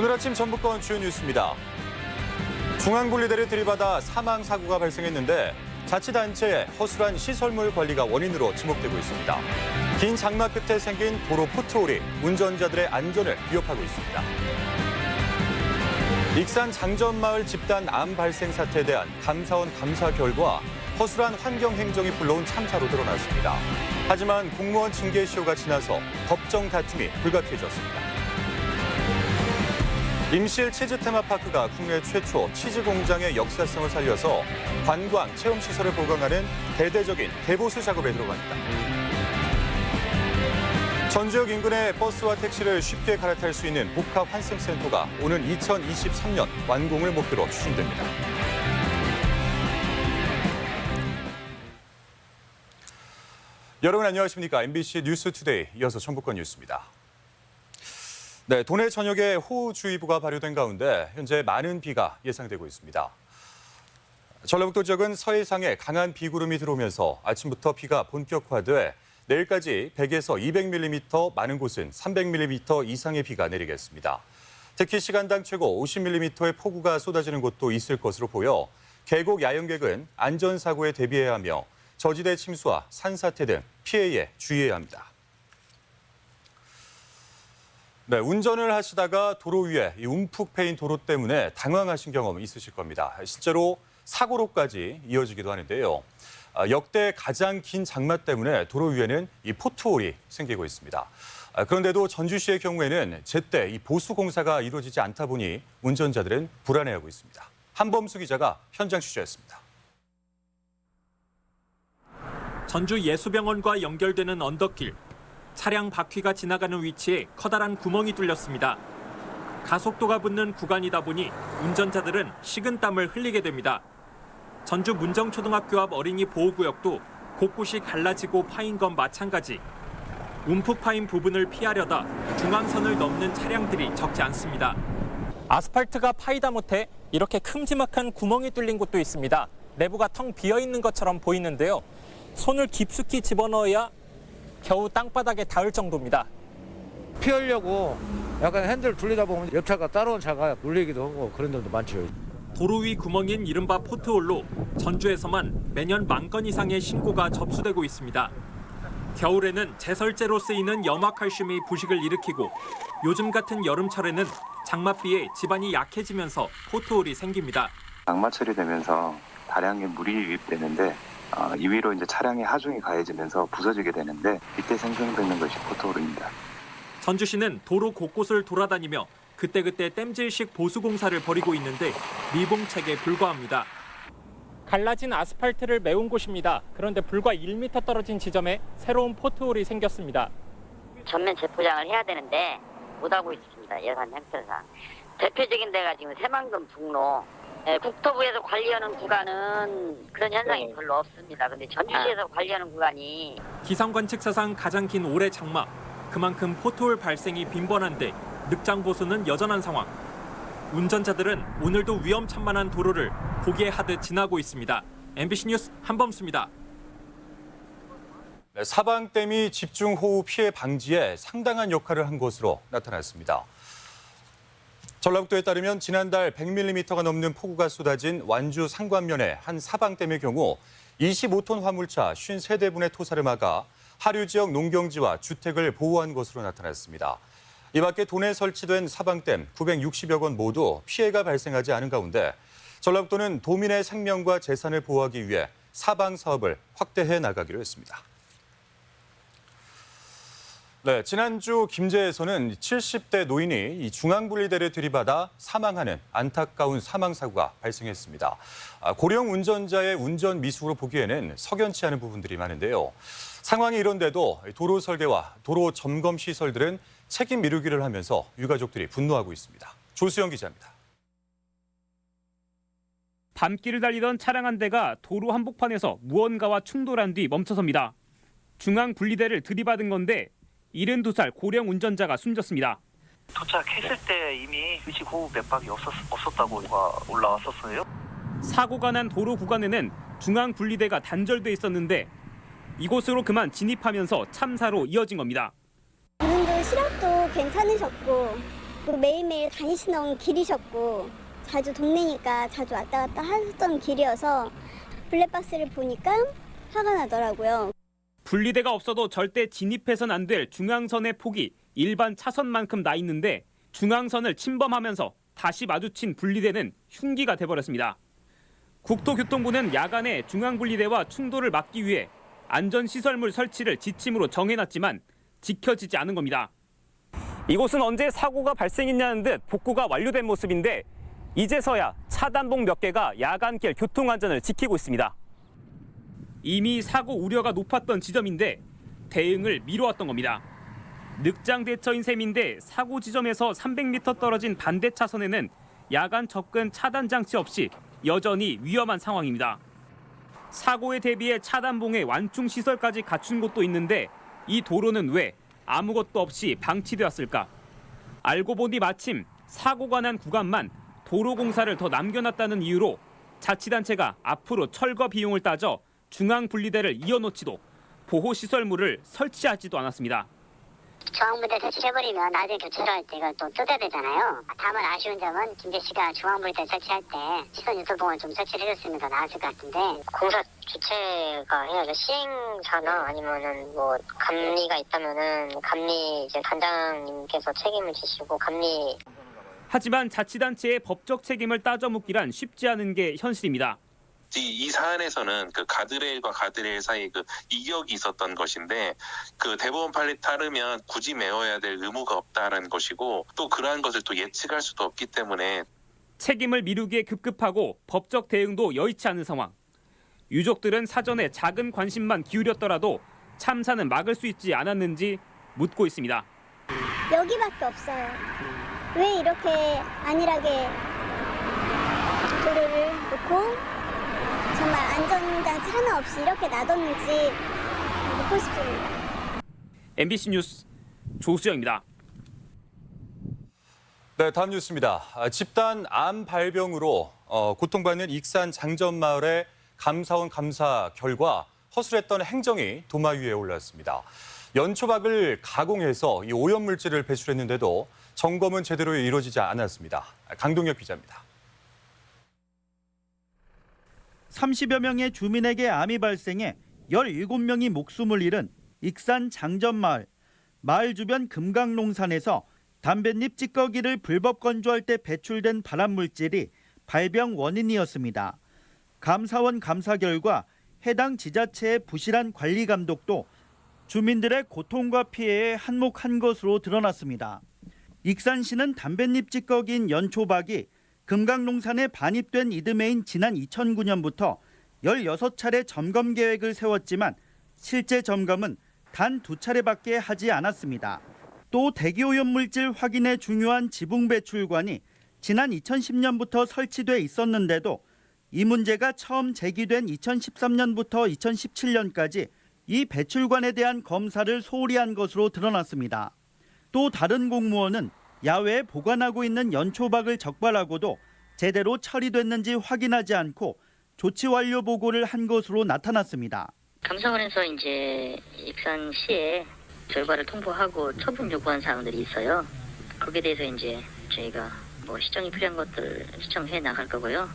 오늘 아침 전북권 주요 뉴스입니다. 중앙분리대를 들이받아 사망 사고가 발생했는데 자치단체의 허술한 시설물 관리가 원인으로 지목되고 있습니다. 긴 장마 끝에 생긴 도로 포트홀이 운전자들의 안전을 위협하고 있습니다. 익산 장전마을 집단 암 발생 사태에 대한 감사원 감사 결과 허술한 환경 행정이 불러온 참사로 드러났습니다. 하지만 공무원 징계 시효가 지나서 법정 다툼이 불가피해졌습니다. 임실 치즈 테마파크가 국내 최초 치즈 공장의 역사성을 살려서 관광, 체험시설을 보강하는 대대적인 개보수 작업에 들어갑니다. 전주역 인근의 버스와 택시를 쉽게 갈아탈 수 있는 복합 환승센터가 오는 2023년 완공을 목표로 추진됩니다. 여러분 안녕하십니까? MBC 뉴스투데이 이어서 전북권 뉴스입니다. 네, 도내 전역에 호우주의보가 발효된 가운데 현재 많은 비가 예상되고 있습니다. 전라북도 지역은 서해상에 강한 비구름이 들어오면서 아침부터 비가 본격화돼 내일까지 100에서 200mm, 많은 곳은 300mm 이상의 비가 내리겠습니다. 특히 시간당 최고 50mm의 폭우가 쏟아지는 곳도 있을 것으로 보여 계곡 야영객은 안전사고에 대비해야 하며 저지대 침수와 산사태 등 피해에 주의해야 합니다. 네, 운전을 하시다가 도로 위에 움푹 패인 도로 때문에 당황하신 경험 있으실 겁니다. 실제로 사고로까지 이어지기도 하는데요. 역대 가장 긴 장마 때문에 도로 위에는 이 포트홀이 생기고 있습니다. 그런데도 전주시의 경우에는 제때 이 보수 공사가 이루어지지 않다 보니 운전자들은 불안해하고 있습니다. 한범수 기자가 현장 취재했습니다. 전주 예수병원과 연결되는 언덕길. 차량 바퀴가 지나가는 위치에 커다란 구멍이 뚫렸습니다. 가속도가 붙는 구간이다 보니 운전자들은 식은땀을 흘리게 됩니다. 전주 문정초등학교 앞 어린이 보호구역도 곳곳이 갈라지고 파인 건 마찬가지. 움푹 파인 부분을 피하려다 중앙선을 넘는 차량들이 적지 않습니다. 아스팔트가 파이다 못해 이렇게 큼지막한 구멍이 뚫린 곳도 있습니다. 내부가 텅 비어 있는 것처럼 보이는데요. 손을 깊숙이 집어넣어야 겨우 땅바닥에 닿을 정도입니다. 피하려고 약간 핸들 돌리다 보면 옆차가 따라온 차가 물리기도 하고 그런 데도 많죠. 도로 위 구멍인 이른바 포트홀로 전주에서만 매년 10,000건 이상의 신고가 접수되고 있습니다. 겨울에는 제설제로 쓰이는 염화칼슘이 부식을 일으키고 요즘 같은 여름철에는 장맛비에 집안이 약해지면서 포트홀이 생깁니다. 장마철이 되면서 다량의 물이 유입되는데 이위로 이제 차량의 하중이 가해지면서 부서지게 되는데 이때 생성되는 것이 포트홀입니다. 전주시는 도로 곳곳을 돌아다니며 그때그때 땜질식 보수 공사를 벌이고 있는데 미봉책에 불과합니다. 갈라진 아스팔트를 메운 곳입니다. 그런데 불과 1m 떨어진 지점에 새로운 포트홀이 생겼습니다. 전면 재포장을 해야 되는데 못하고 있습니다. 예산 형편상. 대표적인 데가 지금 새만금 북로. 국토부에서 관리하는 구간은 그런 현상이 별로 없습니다. 근데 전주시에서 관리하는 구간이 기상 관측사상 가장 긴 올해 장마. 그만큼 포트홀 발생이 빈번한데 늑장 보수는 여전한 상황. 운전자들은 오늘도 위험천만한 도로를 고개하듯 지나고 있습니다. MBC 뉴스 한범수입니다. 네, 사방댐이 집중호우 피해 방지에 상당한 역할을 한 것으로 나타났습니다. 전라북도에 따르면 지난달 100mm가 넘는 폭우가 쏟아진 완주 상관면의 한 사방댐의 경우 25톤 화물차 53대분의 토사를 막아 하류 지역 농경지와 주택을 보호한 것으로 나타났습니다. 이 밖에 도내에 설치된 사방댐 960여 건 모두 피해가 발생하지 않은 가운데 전라북도는 도민의 생명과 재산을 보호하기 위해 사방 사업을 확대해 나가기로 했습니다. 네, 지난주 김제에서는 70대 노인이 이 중앙분리대를 들이받아 사망하는 안타까운 사망 사고가 발생했습니다. 고령 운전자의 운전 미숙으로 보기에는 석연치 않은 부분들이 많은데요. 상황이 이런데도 도로 설계와 도로 점검 시설들은 책임 미루기를 하면서 유가족들이 분노하고 있습니다. 조수영 기자입니다. 밤길을 달리던 차량 한 대가 도로 한복판에서 무언가와 충돌한 뒤 멈춰섭니다. 중앙분리대를 들이받은 건데 72살 고령 운전자가 숨졌습니다. 도착했을 때 이미 의식 호흡 맥박이 없었다고 올라왔었어요. 사고가 난 도로 구간에는 중앙분리대가 단절돼 있었는데 이곳으로 그만 진입하면서 참사로 이어진 겁니다. 그분들 시력도 괜찮으셨고 매일매일 다니시는 길이셨고 자주 동네니까 자주 왔다 갔다 하셨던 길이어서 블랙박스를 보니까 화가 나더라고요. 분리대가 없어도 절대 진입해선 안 될 중앙선의 폭이 일반 차선만큼 나 있는데 중앙선을 침범하면서 다시 마주친 분리대는 흉기가 돼버렸습니다. 국토교통부는 야간에 중앙분리대와 충돌을 막기 위해 안전시설물 설치를 지침으로 정해놨지만 지켜지지 않은 겁니다. 이곳은 언제 사고가 발생했냐는 듯 복구가 완료된 모습인데 이제서야 차단봉 몇 개가 야간길 교통안전을 지키고 있습니다. 이미 사고 우려가 높았던 지점인데 대응을 미뤄왔던 겁니다. 늑장 대처인 셈인데 사고 지점에서 300m 떨어진 반대 차선에는 야간 접근 차단 장치 없이 여전히 위험한 상황입니다. 사고에 대비해 차단봉에 완충 시설까지 갖춘 곳도 있는데 이 도로는 왜 아무것도 없이 방치되었을까? 알고 보니 마침 사고가 난 구간만 도로 공사를 더 남겨놨다는 이유로 자치단체가 앞으로 철거 비용을 따져 중앙 분리대를 이어놓지도 보호시설물을 설치하지도 않았습니다. 중앙분리대 설치해버리면 나중에 교체를 할 때 이걸 또 뜯어야 되잖아요. 다만 아쉬운 점은 김대 씨가 중앙분리대 설치할 때 시선 유도봉을 좀 설치를 해줬으면 더 나았을 것 같은데 공사 주체가 해야죠. 시행사나 아니면은 뭐 감리가 있다면은 감리 이제 단장님께서 책임을 지시고 감리. 하지만 자치단체의 법적 책임을 따져 묻기란 쉽지 않은 게 현실입니다. 이 사안에서는 그 가드레일과 가드레일 사이 그 이격이 있었던 것인데 그 대법원 판례에 따르면 굳이 메워야 될 의무가 없다라는 것이고 또 그러한 것을 또 예측할 수도 없기 때문에 책임을 미루기에 급급하고 법적 대응도 여의치 않은 상황. 유족들은 사전에 작은 관심만 기울였더라도 참사는 막을 수 있지 않았는지 묻고 있습니다. 여기밖에 없어요. 왜 이렇게 안일하게 도로를 놓고 정말 안전장치 하나 없이 이렇게 놔뒀는지 묻고 싶습니다. MBC 뉴스 조수영입니다. 네, 다음 뉴스입니다. 집단 암 발병으로 고통받는 익산 장전마을의 감사원 감사 결과 허술했던 행정이 도마 위에 올랐습니다. 연초박을 가공해서 이 오염물질을 배출했는데도 점검은 제대로 이루어지지 않았습니다. 강동혁 기자입니다. 30여 명의 주민에게 암이 발생해 17명이 목숨을 잃은 익산 장전마을. 마을 주변 금강농산에서 담뱃잎 찌꺼기를 불법 건조할 때 배출된 발암물질이 발병 원인이었습니다. 감사원 감사 결과 해당 지자체의 부실한 관리 감독도 주민들의 고통과 피해에 한몫한 것으로 드러났습니다. 익산시는 담뱃잎 찌꺼기인 연초박이 금강농산에 반입된 이듬해인 지난 2009년부터 16차례 점검 계획을 세웠지만 실제 점검은 단 2차례밖에 하지 않았습니다. 또 대기오염물질 확인에 중요한 지붕 배출관이 지난 2010년부터 설치돼 있었는데도 이 문제가 처음 제기된 2013년부터 2017년까지 이 배출관에 대한 검사를 소홀히 한 것으로 드러났습니다. 또 다른 공무원은 야외에 보관하고 있는 연초박을 적발하고도 제대로 처리됐는지 확인하지 않고 조치 완료 보고를 한 것으로 나타났습니다. 감사원에서 이제 익산시에 결과를 통보하고 처분 요구한 사항들이 있어요. 거기에 대해서 이제 저희가 뭐 시정이 필요한 것들 시정해 나갈 거고요.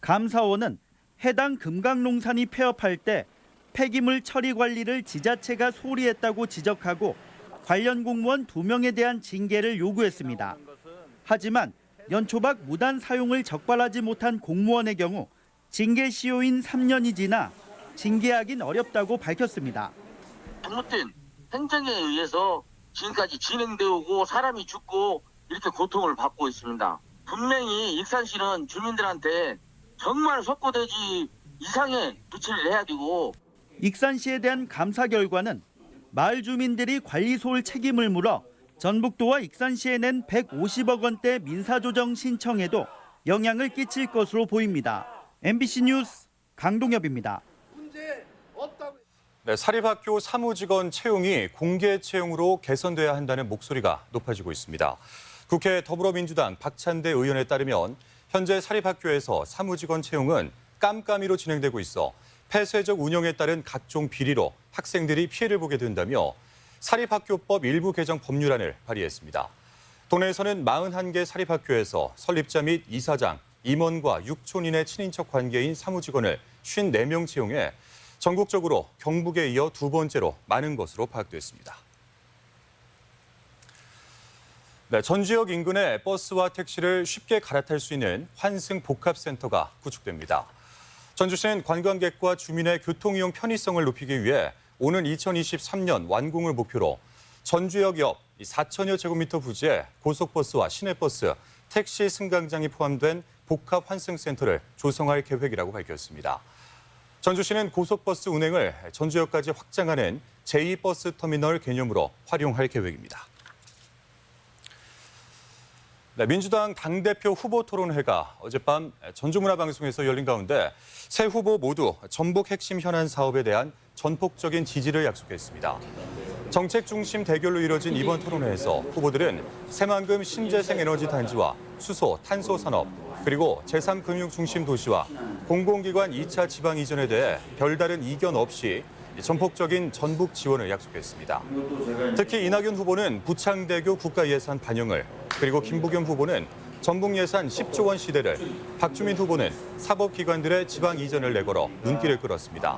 감사원은 해당 금강농산이 폐업할 때 폐기물 처리 관리를 지자체가 소홀히 했다고 지적하고 관련 공무원 2명에 대한 징계를 요구했습니다. 하지만 연초박 무단 사용을 적발하지 못한 공무원의 경우 징계 시효인 3년이 지나 징계하긴 어렵다고 밝혔습니다. 잘못된 행정에 의해서 지금까지 진행되고 사람이 죽고 이렇게 고통을 받고 있습니다. 분명히 익산시는 주민들한테 정말 속고되지 이상의 조치를 해야 되고 익산시에 대한 감사 결과는 마을 주민들이 관리 소홀 책임을 물어 전북도와 익산시에 낸 150억 원대 민사조정 신청에도 영향을 끼칠 것으로 보입니다. MBC 뉴스 강동엽입니다. 네, 사립학교 사무직원 채용이 공개 채용으로 개선돼야 한다는 목소리가 높아지고 있습니다. 국회 더불어민주당 박찬대 의원에 따르면 현재 사립학교에서 사무직원 채용은 깜깜이로 진행되고 있어 폐쇄적 운영에 따른 각종 비리로 학생들이 피해를 보게 된다며 사립학교법 일부 개정 법률안을 발의했습니다. 도내에서는 41개 사립학교에서 설립자 및 이사장, 임원과 6촌인의 친인척 관계인 사무직원을 54명 채용해 전국적으로 경북에 이어 두 번째로 많은 것으로 파악됐습니다. 네, 전 지역 인근에 버스와 택시를 쉽게 갈아탈 수 있는 환승 복합센터가 구축됩니다. 전주시는 관광객과 주민의 교통이용 편의성을 높이기 위해 오는 2023년 완공을 목표로 전주역 옆 4천여 제곱미터 부지에 고속버스와 시내버스, 택시 승강장이 포함된 복합 환승센터를 조성할 계획이라고 밝혔습니다. 전주시는 고속버스 운행을 전주역까지 확장하는 제2버스터미널 개념으로 활용할 계획입니다. 네, 민주당 당대표 후보 토론회가 어젯밤 전주문화방송에서 열린 가운데 세 후보 모두 전북 핵심 현안 사업에 대한 전폭적인 지지를 약속했습니다. 정책 중심 대결로 이뤄진 이번 토론회에서 후보들은 새만금 신재생 에너지 단지와 수소, 탄소 산업, 그리고 제3금융 중심 도시와 공공기관 2차 지방 이전에 대해 별다른 이견 없이 전폭적인 전북 지원을 약속했습니다. 특히 이낙연 후보는 부창대교 국가예산 반영을, 그리고 김부겸 후보는 전북 예산 10조 원 시대를, 박주민 후보는 사법기관들의 지방 이전을 내걸어 눈길을 끌었습니다.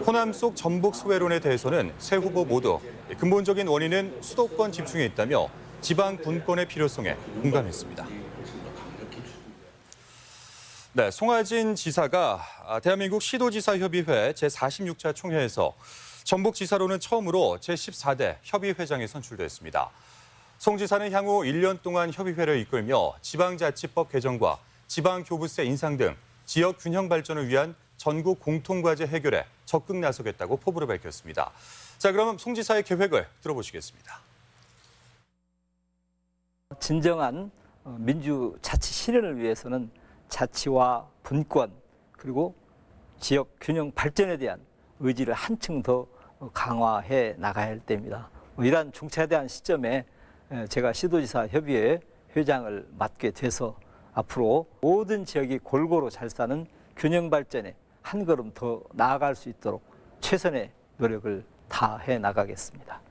호남 속 전북 소외론에 대해서는 세 후보 모두 근본적인 원인은 수도권 집중에 있다며 지방 분권의 필요성에 공감했습니다. 네, 송하진 지사가 대한민국 시도지사협의회 제46차 총회에서 전북지사로는 처음으로 제14대 협의회장에 선출됐습니다. 송 지사는 향후 1년 동안 협의회를 이끌며 지방자치법 개정과 지방교부세 인상 등 지역 균형 발전을 위한 전국 공통과제 해결에 적극 나서겠다고 포부를 밝혔습니다. 자, 그럼 송 지사의 계획을 들어보시겠습니다. 진정한 민주자치 실현을 위해서는 자치와 분권 그리고 지역 균형 발전에 대한 의지를 한층 더 강화해 나가야 할 때입니다. 이러한 중차대한 시점에 제가 시도지사 협의회 회장을 맡게 돼서 앞으로 모든 지역이 골고루 잘 사는 균형 발전에 한 걸음 더 나아갈 수 있도록 최선의 노력을 다해 나가겠습니다.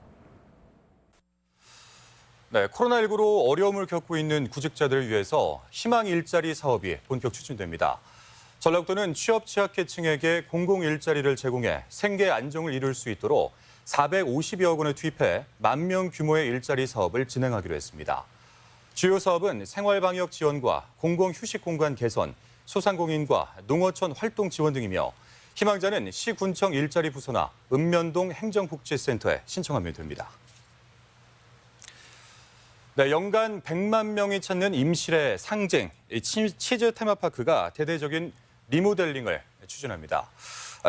네, 코로나19로 어려움을 겪고 있는 구직자들을 위해서 희망 일자리 사업이 본격 추진됩니다. 전라북도는 취업 취약계층에게 공공 일자리를 제공해 생계 안정을 이룰 수 있도록 450여억 원을 투입해 10,000명 규모의 일자리 사업을 진행하기로 했습니다. 주요 사업은 생활방역 지원과 공공휴식 공간 개선, 소상공인과 농어촌 활동 지원 등이며 희망자는 시군청 일자리 부서나 읍면동 행정복지센터에 신청하면 됩니다. 네, 연간 100만 명이 찾는 임실의 상징, 치즈 테마파크가 대대적인 리모델링을 추진합니다.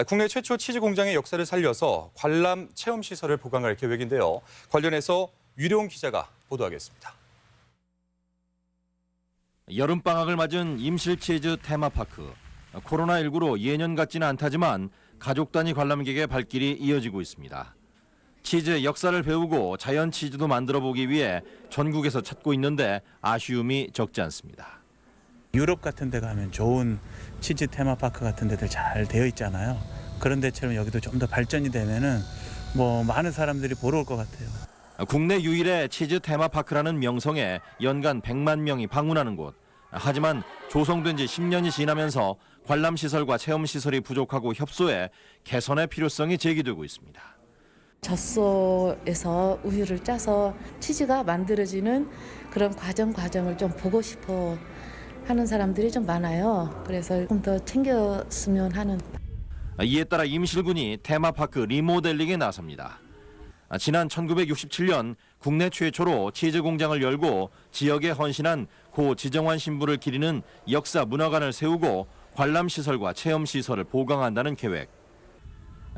국내 최초 치즈 공장의 역사를 살려서 관람 체험시설을 보강할 계획인데요. 관련해서 유룡 기자가 보도하겠습니다. 여름방학을 맞은 임실치즈 테마파크. 코로나19로 예년 같지는 않다지만 가족 단위 관람객의 발길이 이어지고 있습니다. 치즈의 역사를 배우고 자연 치즈도 만들어 보기 위해 전국에서 찾고 있는데 아쉬움이 적지 않습니다. 유럽 같은 데 가면 좋은 치즈 테마파크 같은 데들 잘 되어 있잖아요. 그런 데처럼 여기도 좀 더 발전이 되면은 많은 사람들이 보러 올 것 같아요. 국내 유일의 치즈 테마파크라는 명성에 연간 100만 명이 방문하는 곳. 하지만 조성된 지 10년이 지나면서 관람시설과 체험시설이 부족하고 협소해 개선의 필요성이 제기되고 있습니다. 젖소에서 우유를 짜서 치즈가 만들어지는 그런 과정을 좀 보고 싶어 하는 사람들이 좀 많아요. 그래서 조금 더 챙겼으면 하는. 이에 따라 임실군이 테마파크 리모델링에 나섭니다. 지난 1967년 국내 최초로 치즈 공장을 열고 지역에 헌신한 고 지정환 신부를 기리는 역사 문화관을 세우고 관람시설과 체험시설을 보강한다는 계획.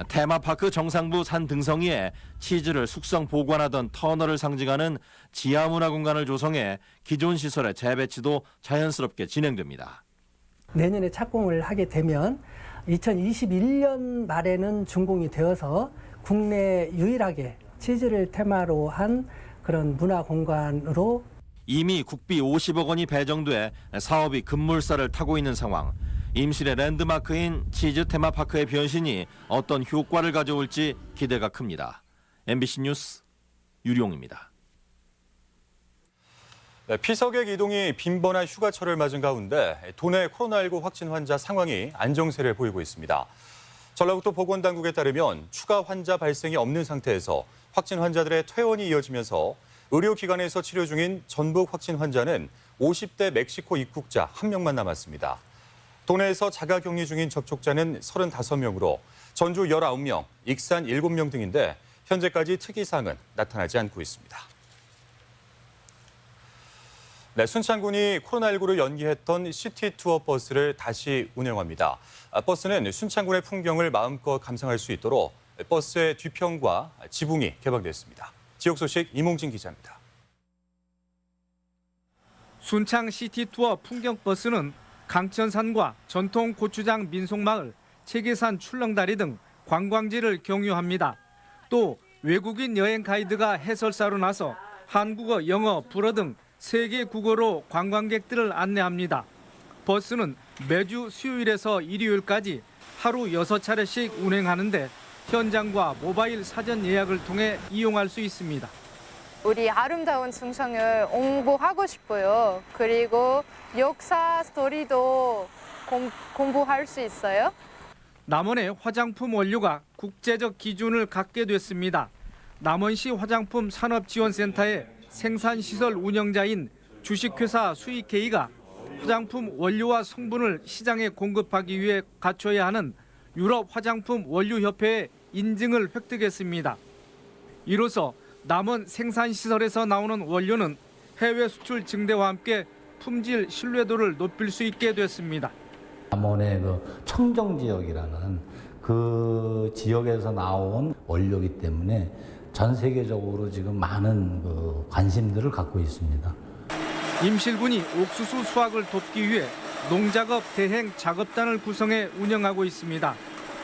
테마파크 정상부 산 등성이에 치즈를 숙성 보관하던 터널을 상징하는 지하문화 공간을 조성해 기존 시설의 재배치도 자연스럽게 진행됩니다. 내년에 착공을 하게 되면 2021년 말에는 준공이 되어서 국내 유일하게 치즈를 테마로 한 그런 문화 공간으로 이미 국비 50억 원이 배정돼 사업이 급물살을 타고 있는 상황. 임실의 랜드마크인 치즈 테마파크의 변신이 어떤 효과를 가져올지 기대가 큽니다. MBC 뉴스 유룡입니다. 네, 피서객 이동이 빈번한 휴가철을 맞은 가운데 도내 코로나19 확진 환자 상황이 안정세를 보이고 있습니다. 전라북도 보건당국에 따르면 추가 환자 발생이 없는 상태에서 확진 환자들의 퇴원이 이어지면서 의료기관에서 치료 중인 전북 확진 환자는 50대 멕시코 입국자 1명만 남았습니다. 도내에서 자가격리 중인 접촉자는 35명으로 전주 19명, 익산 7명 등인데 현재까지 특이사항은 나타나지 않고 있습니다. 네, 순창군이 코로나19로 연기했던 시티투어 버스를 다시 운영합니다. 버스는 순창군의 풍경을 마음껏 감상할 수 있도록 버스의 뒤편과 지붕이 개방됐습니다. 지역 소식 이몽진 기자입니다. 순창 시티투어 풍경버스는 강천산과 전통 고추장 민속마을, 체계산 출렁다리 등 관광지를 경유합니다. 또 외국인 여행 가이드가 해설사로 나서 한국어, 영어, 불어 등 3개 국어로 관광객들을 안내합니다. 버스는 매주 수요일에서 일요일까지 하루 6차례씩 운행하는데 현장과 모바일 사전 예약을 통해 이용할 수 있습니다. 우리 아름다운 순창을 홍보하고 싶어요. 그리고 역사 스토리도 공부할 수 있어요. 남원의 화장품 원료가 국제적 기준을 갖게 됐습니다. 남원시 화장품 산업지원센터의 생산시설 운영자인 주식회사 수익K가 화장품 원료와 성분을 시장에 공급하기 위해 갖춰야 하는 유럽 화장품 원료협회의 인증을 획득했습니다. 이로써 남원 생산시설에서 나오는 원료는 해외 수출 증대와 함께 품질 신뢰도를 높일 수 있게 됐습니다. 남원의 그 청정지역이라는 그 지역에서 나온 원료이기 때문에 전 세계적으로 지금 많은 그 관심들을 갖고 있습니다. 임실군이 옥수수 수확을 돕기 위해 농작업 대행 작업단을 구성해 운영하고 있습니다.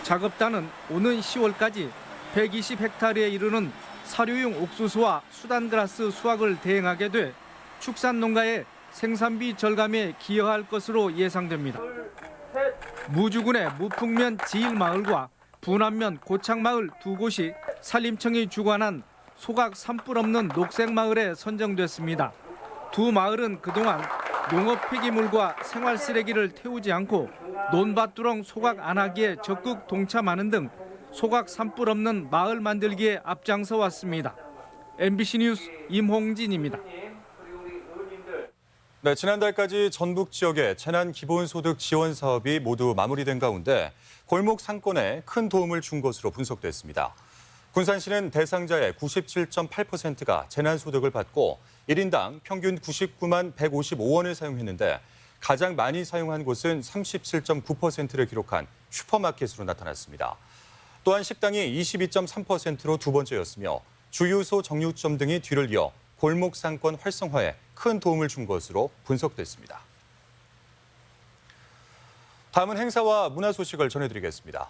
작업단은 오는 10월까지 120헥타르에 이르는 사료용 옥수수와 수단그라스 수확을 대행하게 돼 축산농가의 생산비 절감에 기여할 것으로 예상됩니다. 무주군의 무풍면 지일마을과 분안면 고창마을 두 곳이 산림청이 주관한 소각 산불 없는 녹색마을에 선정됐습니다. 두 마을은 그동안 농업 폐기물과 생활 쓰레기를 태우지 않고 논밭두렁 소각 안 하기에 적극 동참하는 등 소각 산불 없는 마을 만들기에 앞장서 왔습니다. MBC 뉴스 임홍진입니다. 네, 지난달까지 전북 지역의 재난 기본소득 지원 사업이 모두 마무리된 가운데 골목 상권에 큰 도움을 준 것으로 분석됐습니다. 군산시는 대상자의 97.8%가 재난소득을 받고 1인당 평균 99만 155원을 사용했는데 가장 많이 사용한 곳은 37.9%를 기록한 슈퍼마켓으로 나타났습니다. 또한 식당이 22.3%로 두 번째였으며 주유소 정육점 등이 뒤를 이어 골목 상권 활성화에 큰 도움을 준 것으로 분석됐습니다. 다음은 행사와 문화 소식을 전해드리겠습니다.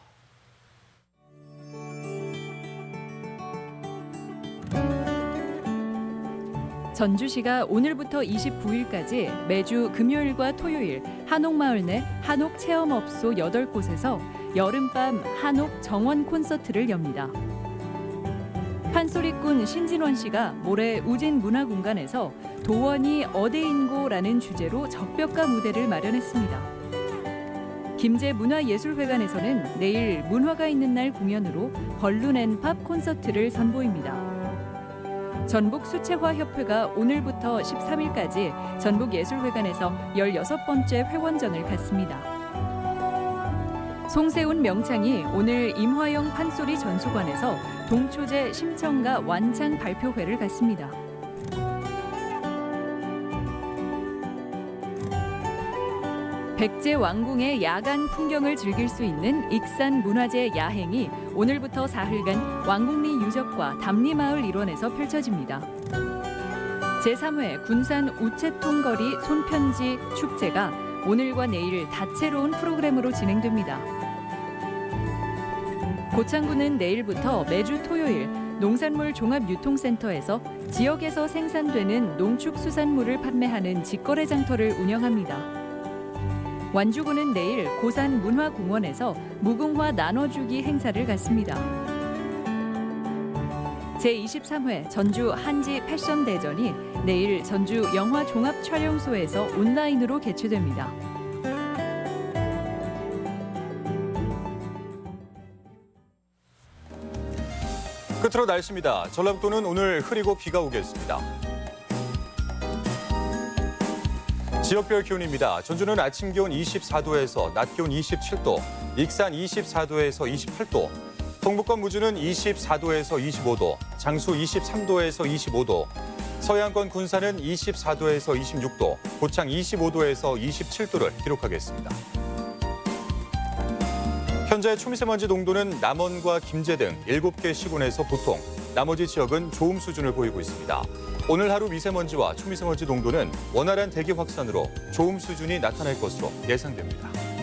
전주시가 오늘부터 29일까지 매주 금요일과 토요일 한옥마을 내 한옥체험업소 8곳에서 여름밤 한옥 정원 콘서트를 엽니다. 판소리꾼 신진원 씨가 모레 우진문화공간에서 도원이 어데인고라는 주제로 적벽가 무대를 마련했습니다. 김제문화예술회관에서는 내일 문화가 있는 날 공연으로 벌룬앤팝 콘서트를 선보입니다. 전북수채화협회가 오늘부터 13일까지 전북예술회관에서 16번째 회원전을 갖습니다. 송세훈 명창이 오늘 임화영 판소리 전수관에서 동초제 심청가 완창 발표회를 갖습니다. 백제 왕궁의 야간 풍경을 즐길 수 있는 익산 문화재 야행이 오늘부터 사흘간 왕궁리 유적과 담리마을 일원에서 펼쳐집니다. 제3회 군산 우체통거리 손편지 축제가 오늘과 내일 다채로운 프로그램으로 진행됩니다. 고창군은 내일부터 매주 토요일 농산물 종합유통센터에서 지역에서 생산되는 농축수산물을 판매하는 직거래 장터를 운영합니다. 완주군은 내일 고산 문화공원에서 무궁화 나눠주기 행사를 갖습니다. 제23회 전주 한지 패션 대전이 내일 전주 영화 종합 촬영소에서 온라인으로 개최됩니다. 끝으로 날씨입니다. 전라북도는 오늘 흐리고 비가 오겠습니다. 지역별 기온입니다. 전주는 아침 기온 24도에서 낮 기온 27도, 익산 24도에서 28도, 동북권 무주는 24도에서 25도, 장수 23도에서 25도, 서해안권 군산은 24도에서 26도, 고창 25도에서 27도를 기록하겠습니다. 현재 초미세먼지 농도는 남원과 김제 등 7개 시군에서 보통, 나머지 지역은 좋음 수준을 보이고 있습니다. 오늘 하루 미세먼지와 초미세먼지 농도는 원활한 대기 확산으로 좋음 수준이 나타날 것으로 예상됩니다.